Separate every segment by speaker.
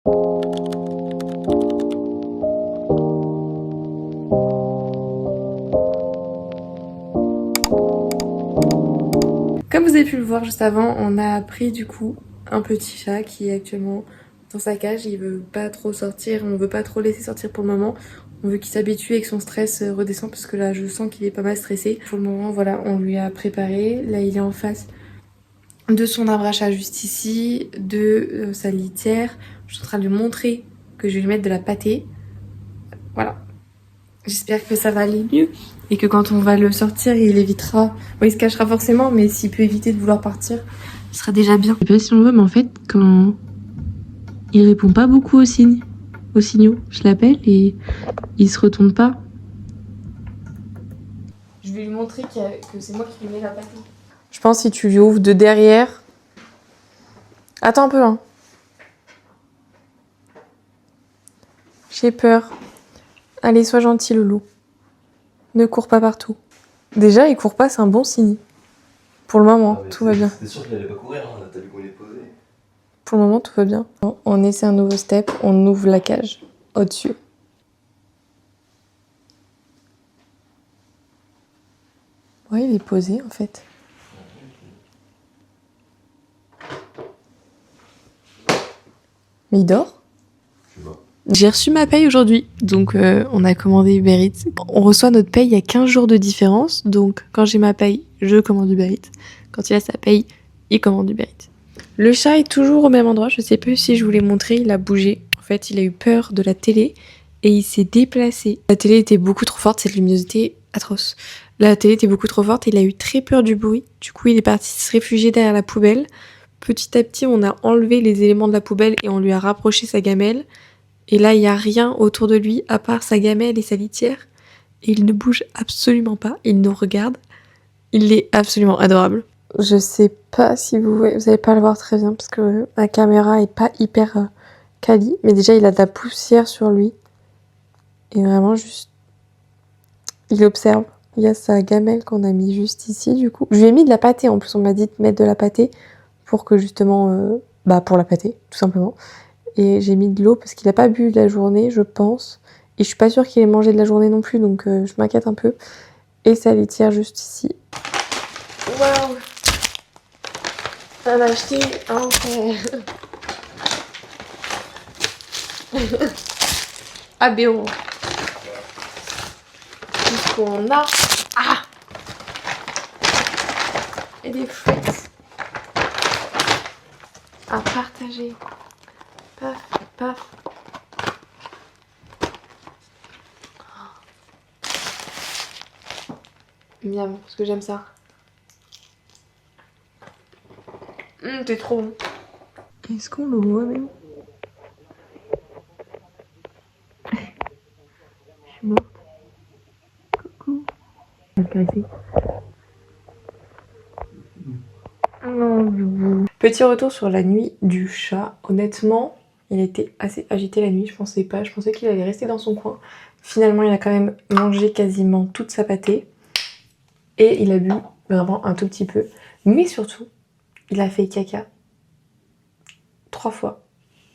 Speaker 1: Comme vous avez pu le voir juste avant, on a pris du coup un petit chat qui est actuellement dans sa cage. Il veut pas trop sortir, on veut pas trop laisser sortir pour le moment. On veut qu'il s'habitue et que son stress redescende parce que là je sens qu'il est pas mal stressé. Pour le moment voilà, on lui a préparé. Là il est en face de son arbre à chat juste ici, de sa litière. Je suis en train de lui montrer que je vais lui mettre de la pâtée. Voilà. J'espère que ça va aller mieux et que quand on va le sortir, il évitera. Bon, il se cachera forcément, mais s'il peut éviter de vouloir partir, ce sera déjà bien. Je sais pas si on le voit, mais en fait, quand il répond pas beaucoup aux signes, aux signaux, je l'appelle et il se retourne pas. Je vais lui montrer que c'est moi qui lui mets la pâtée. Je pense que si tu lui ouvres de derrière. Attends un peu, hein. J'ai peur. Allez, sois gentil, loulou. Ne cours pas partout. Déjà, il court pas, c'est un bon signe. Pour le moment, tout va bien.
Speaker 2: T'es sûr qu'il allait pas courir, hein, t'as vu comment il est posé.
Speaker 1: Pour le moment, tout va bien. On essaie un nouveau step, on ouvre la cage au-dessus. Ouais, il est posé en fait. Mais il dort?
Speaker 2: Je sais pas.
Speaker 1: J'ai reçu ma paye aujourd'hui, donc on a commandé Uber Eats. On reçoit notre paye, il y a 15 jours de différence, donc quand j'ai ma paye, je commande Uber Eats. Quand il a sa paye, il commande Uber Eats. Le chat est toujours au même endroit, je sais plus si je vous l'ai montré, il a bougé. En fait, il a eu peur de la télé et il s'est déplacé. La télé était beaucoup trop forte, cette luminosité atroce. La télé était beaucoup trop forte, il a eu très peur du bruit. Du coup, il est parti se réfugier derrière la poubelle. Petit à petit, on a enlevé les éléments de la poubelle et on lui a rapproché sa gamelle. Et là, il n'y a rien autour de lui à part sa gamelle et sa litière. Et il ne bouge absolument pas, il nous regarde. Il est absolument adorable. Je sais pas si vous allez pas le voir très bien parce que la caméra est pas hyper quali. Mais déjà, il a de la poussière sur lui. Et vraiment, juste... il observe. Il y a sa gamelle qu'on a mis juste ici, du coup. Je lui ai mis de la pâtée, en plus, on m'a dit de mettre de la pâtée pour que justement... pour la pâtée, tout simplement. Et j'ai mis de l'eau parce qu'il a pas bu de la journée, je pense. Et je suis pas sûre qu'il ait mangé de la journée non plus, donc je m'inquiète un peu. Et sa litière juste ici. Waouh! On a acheté un verre. Ah, béon. Tout ce qu'on a. Ah! Et des frites à partager. Paf, paf. Miam, parce que j'aime ça. T'es trop bon. Est-ce qu'on le voit même? Je suis morte. Coucou. Je vais le caresser. Oh, petit retour sur la nuit du chat. Honnêtement, il était assez agité la nuit. Je pensais pas. Je pensais qu'il allait rester dans son coin. Finalement, il a quand même mangé quasiment toute sa pâtée. Et il a bu vraiment un tout petit peu. Mais surtout, il a fait caca 3 fois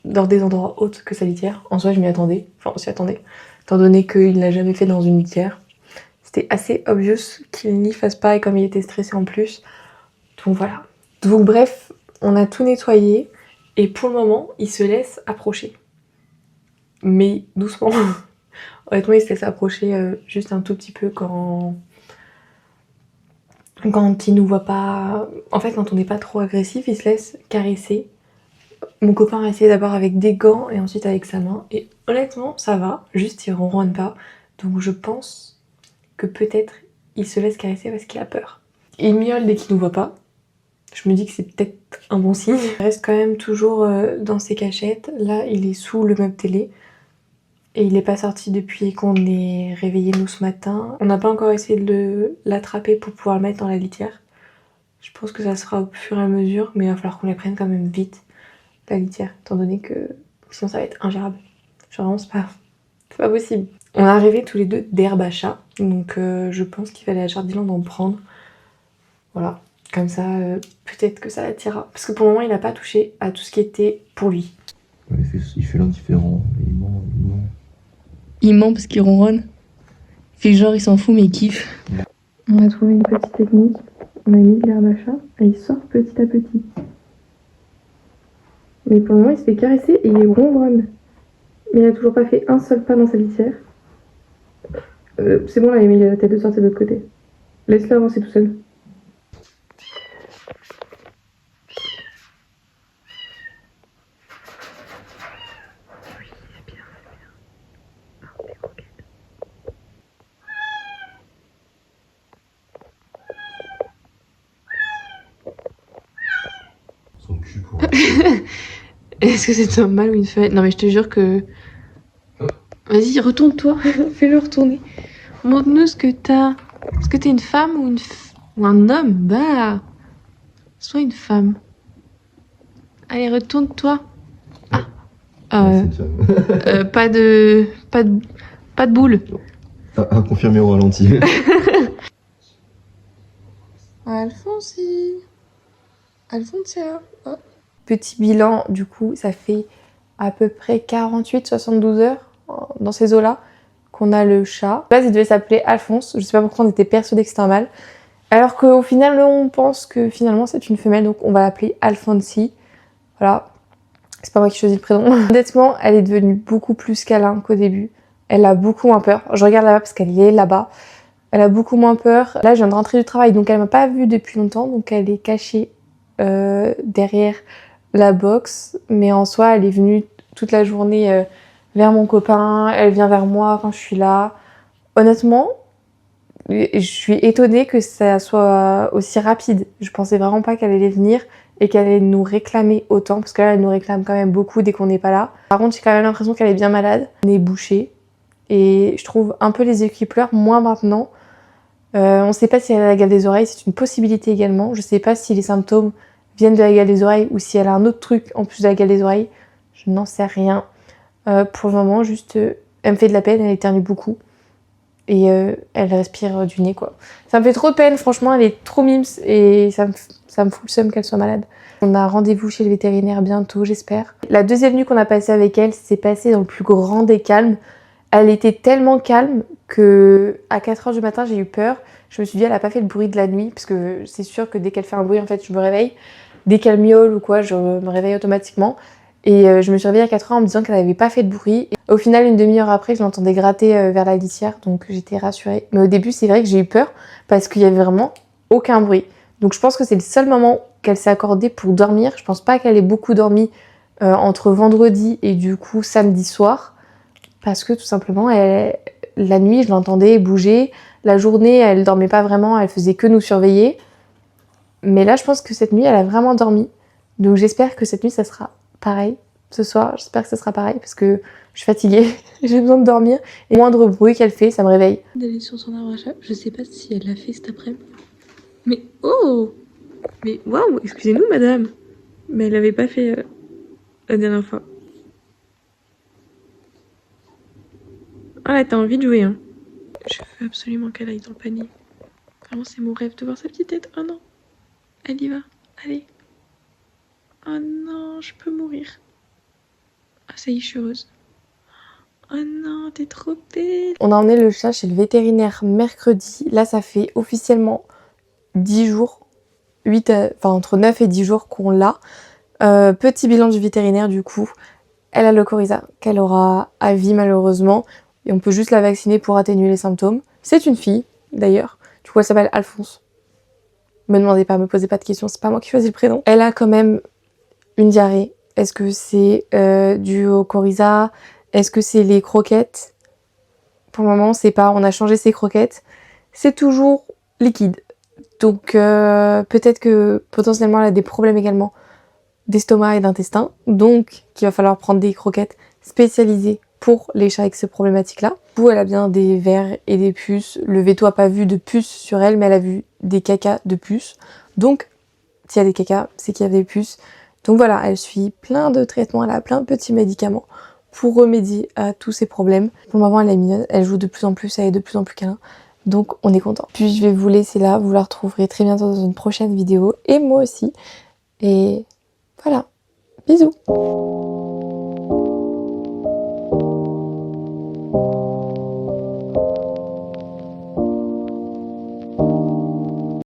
Speaker 1: dans des endroits autres que sa litière. En soi, je m'y attendais. Enfin, on s'y attendait. Étant donné qu'il l'a jamais fait dans une litière. C'était assez obvious qu'il n'y fasse pas et comme il était stressé en plus. Donc voilà. Donc bref, on a tout nettoyé et pour le moment, il se laisse approcher. Mais doucement. Honnêtement, il se laisse approcher juste un tout petit peu quand il nous voit pas. En fait, quand on n'est pas trop agressif, il se laisse caresser. Mon copain a essayé d'abord avec des gants et ensuite avec sa main. Et honnêtement, ça va. Juste, il ronronne pas. Donc je pense que peut-être il se laisse caresser parce qu'il a peur. Il miaule dès qu'il nous voit pas. Je me dis que c'est peut-être un bon signe. Il reste quand même toujours dans ses cachettes. Là, il est sous le meuble télé. Et il n'est pas sorti depuis qu'on est réveillés nous ce matin. On n'a pas encore essayé de l'attraper pour pouvoir le mettre dans la litière. Je pense que ça sera au fur et à mesure, mais il va falloir qu'on les prenne quand même vite, la litière, étant donné que sinon ça va être ingérable. Genre vraiment, c'est pas possible. On est arrivés tous les deux d'herbe à chat, donc je pense qu'il fallait à Jardiland en prendre. Voilà, comme ça, peut-être que ça l'attirera. Parce que pour le moment, il n'a pas touché à tout ce qui était pour lui.
Speaker 2: Il fait fait l'indifférent. Il ment, il ment.
Speaker 1: Il ment parce qu'il ronronne. Il fait genre il s'en fout mais il kiffe. On a trouvé une petite technique. On a mis de l'herbe à chat et il sort petit à petit. Mais pour le moment il se fait caresser et il ronronne. Mais il a toujours pas fait un seul pas dans sa litière. C'est bon là, il a la tête de sortir de l'autre côté. Laisse-le avancer tout seul.
Speaker 2: Son cul pour...
Speaker 1: Est-ce que c'est un mâle ou une femelle? Non mais je te jure que... Vas-y, retourne-toi. Fais-le retourner. Montre-nous ce que t'as. Est-ce que t'es une femme ou un homme? Bah... Sois une femme. Allez, retourne-toi. Ah.
Speaker 2: C'est une femme.
Speaker 1: Pas de boule.
Speaker 2: À confirmer au ralenti.
Speaker 1: Alfonsia. Oh. Petit bilan, du coup, ça fait à peu près 48-72 heures dans ces eaux-là qu'on a le chat. De base, il devait s'appeler Alphonse. Je sais pas pourquoi on était persuadés que c'était un mâle. Alors qu'au final, on pense que finalement c'est une femelle, donc on va l'appeler Alfonsi. Voilà. C'est pas moi qui choisis le prénom. Honnêtement, elle est devenue beaucoup plus câlin qu'au début. Elle a beaucoup moins peur. Je regarde là-bas parce qu'elle est là-bas. Elle a beaucoup moins peur. Là, je viens de rentrer du travail, donc elle m'a pas vue depuis longtemps. Donc elle est cachée derrière la box. Mais en soi, elle est venue toute la journée vers mon copain. Elle vient vers moi quand je suis là. Honnêtement, je suis étonnée que ça soit aussi rapide. Je pensais vraiment pas qu'elle allait venir et qu'elle allait nous réclamer autant, parce que là, elle nous réclame quand même beaucoup dès qu'on n'est pas là. Par contre, j'ai quand même l'impression qu'elle est bien malade. On est bouché. Et je trouve un peu les yeux qui pleurent, moins maintenant. On sait pas si elle a la gale des oreilles, c'est une possibilité également. Je sais pas si les symptômes viennent de la gale des oreilles ou si elle a un autre truc en plus de la gale des oreilles. Je n'en sais rien. Pour le moment, juste, elle me fait de la peine, elle éternue beaucoup. Et elle respire du nez, quoi. Ça me fait trop de peine, franchement, elle est trop mimes et ça me fout le seum qu'elle soit malade. On a rendez-vous chez le vétérinaire bientôt, j'espère. La deuxième nuit qu'on a passée avec elle, s'est passée dans le plus grand des calmes. Elle était tellement calme que à 4h du matin, j'ai eu peur. Je me suis dit, elle a pas fait le bruit de la nuit, parce que c'est sûr que dès qu'elle fait un bruit, en fait, je me réveille. Dès qu'elle miaule ou quoi, je me réveille automatiquement. Et je me suis réveillée à 4h en me disant qu'elle n'avait pas fait de bruit. Et au final, une demi-heure après, je l'entendais gratter vers la litière, donc j'étais rassurée. Mais au début, c'est vrai que j'ai eu peur parce qu'il y avait vraiment aucun bruit. Donc je pense que c'est le seul moment qu'elle s'est accordée pour dormir. Je pense pas qu'elle ait beaucoup dormi entre vendredi et du coup samedi soir. Parce que tout simplement, la nuit, je l'entendais bouger. La journée, elle dormait pas vraiment, elle faisait que nous surveiller. Mais là, je pense que cette nuit, elle a vraiment dormi. Donc j'espère que cette nuit, ça sera pareil. Ce soir, j'espère que ça sera pareil parce que je suis fatiguée, j'ai besoin de dormir. Et le moindre bruit qu'elle fait, ça me réveille.
Speaker 3: D'aller sur son arbre à chat, je sais pas si elle l'a fait cet après-midi. Mais oh! Mais waouh, excusez-nous madame. Mais elle l'avait pas fait la dernière fois. Ah là, t'as envie de jouer, hein. Je veux absolument qu'elle aille dans le panier. Vraiment, c'est mon rêve de voir sa petite tête. Oh non! Elle y va, allez. Oh non, je peux mourir. Ah ça y est, je suis heureuse. Oh non, t'es trop belle.
Speaker 1: On a emmené le chat chez le vétérinaire mercredi. Là, ça fait officiellement 10 jours, entre 9 et 10 jours qu'on l'a. Petit bilan du vétérinaire du coup. Elle a le coryza qu'elle aura à vie malheureusement. Et on peut juste la vacciner pour atténuer les symptômes. C'est une fille d'ailleurs. Du coup, elle s'appelle Alphonse. Me demandez pas, me posez pas de questions, c'est pas moi qui choisis le prénom. Elle a quand même une diarrhée. Est-ce que c'est dû au coryza? Est-ce que c'est les croquettes? Pour le moment, on sait pas. On a changé ses croquettes. C'est toujours liquide. Donc peut-être que potentiellement elle a des problèmes également d'estomac et d'intestin. Donc qu'il va falloir prendre des croquettes spécialisées pour les chats avec ces problématiques-là. Du coup, elle a bien des vers et des puces. Le veto a pas vu de puces sur elle, mais elle a vu des cacas de puces. Donc s'il y a des cacas, c'est qu'il y a des puces. Donc voilà, elle suit plein de traitements, elle a plein de petits médicaments pour remédier à tous ces problèmes. Pour le moment, elle est mignonne, elle joue de plus en plus, elle est de plus en plus câlin. Donc on est content. Puis je vais vous laisser là, vous la retrouverez très bientôt dans une prochaine vidéo. Et moi aussi. Et voilà, bisous.